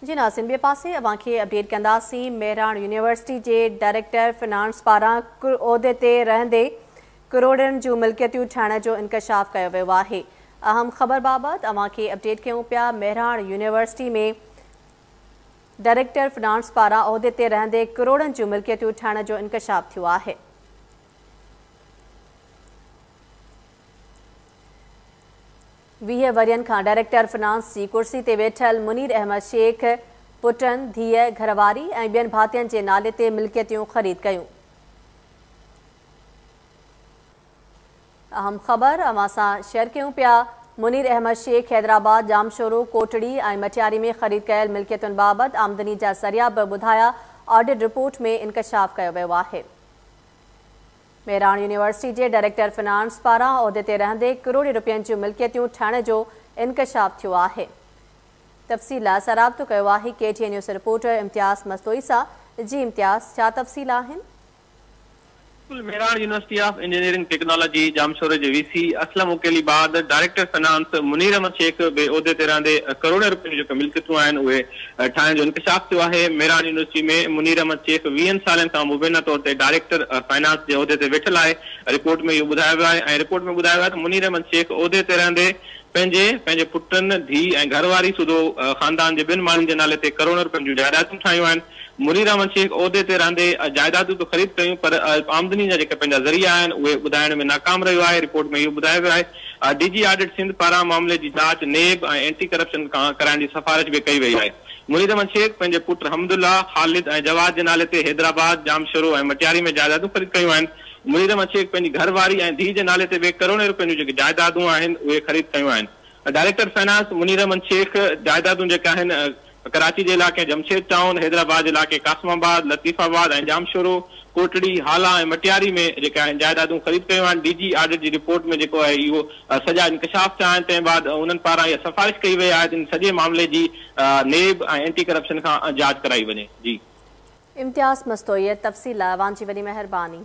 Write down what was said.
जी नासिन बे पासे अवांखे अपडेट कंदासीं। मेहरान यूनिवर्सिटी के डायरेक्टर फिनांस पारां उहदे ते रहंदे करोड़न जूं मिल्कियतूं ठाहिण जो इंकशाफ कयो वियो आहे। अहम ख़बर बाबत अवांखे अपडेट कयूं पिया। मेहरान यूनिवर्सिटी में डायरेक्टर फिनांस पारां उहदे ते रहंदे करोड़न जूं मिल्कियतूं ठाहिण जो इंकशाफ थियो आहे। 20 वरियन खां डायरेक्टर फिनांस की कुर्सी ते वेठल मुनीर अहमद शेख पुटन, धीअ, घरवारी ऐं ॿियनि भातियुनि जे नाले ते मिल्कियतूं ख़रीद कयूं। अहम ख़बर अवां सां शेयर कयूं पिया। मुनीर अहमद शेख हैदराबाद, जामशोरो, कोटड़ी ऐं मटियारी में ख़रीद कयल मिल्कियतुनि बाबति आमदनी जा ज़रिया बि ॿुधाया। ऑडिट रिपोर्ट में इंकशाफ कयो वियो आहे। मेहरान यूनिवर्सिटी के डायरेक्टर फिनांस पारां उहदे ते रहंदे करोड़े रुपयनि जूं मिल्कियतूं ठाहिण जो इंकशाफ थियो आहे। तफ़सील लाइ असां राब्तो कयो आहे KTN news reporter Imtiaz Mastoi सां। जी इम्तियाज़, छा तफ़सील आहिनि? Mehran university of engineering technology जामशोरे जे VC असलम उकेलीबाद डायरेक्टर फाइनेंस मुनीर अहमद शेख बे उहदे ते रहंदे करोड़े रुपए जो मिल्कियतूं आहिनि उहे ठाहिण जो इंकशाफ थियो आहे। मेहरान यूनिवर्सिटी में मुनीर अहमद शेख 20 सालनि खां मुबैना तौर ते डायरेक्टर फाइनेंस जे उहदे ते वेठल आहे। रिपोर्ट में इहो ॿुधायो वियो आहे ऐं रिपोर्ट में ॿुधायो आहे त मुनीर अहमद शेख उहदे ते रहंदे पंहिंजे पुटनि, धीउ ऐं घरवारी सूधो ख़ानदान जे ॿिनि माण्हुनि जे नाले ते करोड़ रुपयनि जूं जायदादूं ठाहियूं आहिनि। मुनीर अहमद शेख उहदे ते रहंदे जायदादूं तो ख़रीद कयूं, पर आमदनी जा जेके पंहिंजा ज़रिया आहिनि उहे ॿुधाइण में नाकाम रहियो आहे। रिपोर्ट में इहो ॿुधायो वियो आहे। DG ऑडिट सिंध पारां मामले जी जांच नेब ऐं एंटी करप्शन खां कराइण जी सिफारिश बि कई वई आहे। मुनीर अहमद शेख पंहिंजे पुट हमदुल्ला, ख़ालिद ऐं जवाद जे नाले ते हैदराबाद, जामशोरो ऐं मटियारी में जायदादूं ख़रीद कयूं आहिनि। मुनीर अहमद शेख पंहिंजी घरवारी ऐं धीउ जे नाले ते ॿे करोड़े रुपयनि जूं जेके जायदादूं आहिनि उहे ख़रीद कयूं आहिनि। डायरेक्टर फाइनेंस मुनीर अहमद शेख जायदादूं जेके आहिनि कराची के इलाके जमशेद टाउन, हैदराबाद के इलाके कासमाबाद, लतीफ़ाबाद ऐं जामशोरो, कोटड़ी, हाला ऐं मटियारी में जेके आहिनि जायदादूं ख़रीद कयूं आहिनि। DG ऑडिट जी रिपोर्ट में जेको आहे इहो सॼा इंकशाफ थिया आहिनि। तंहिं बाद उन्हनि पारां इहा सिफारिश कई वई आहे त इन सॼे मामले जी नेब ऐं एंटी करप्शन खां जांच कराई वञे। जी इम्तियाज़ मस्तोई, तफ़सील लाइ अवां जी वॾी महिरबानी।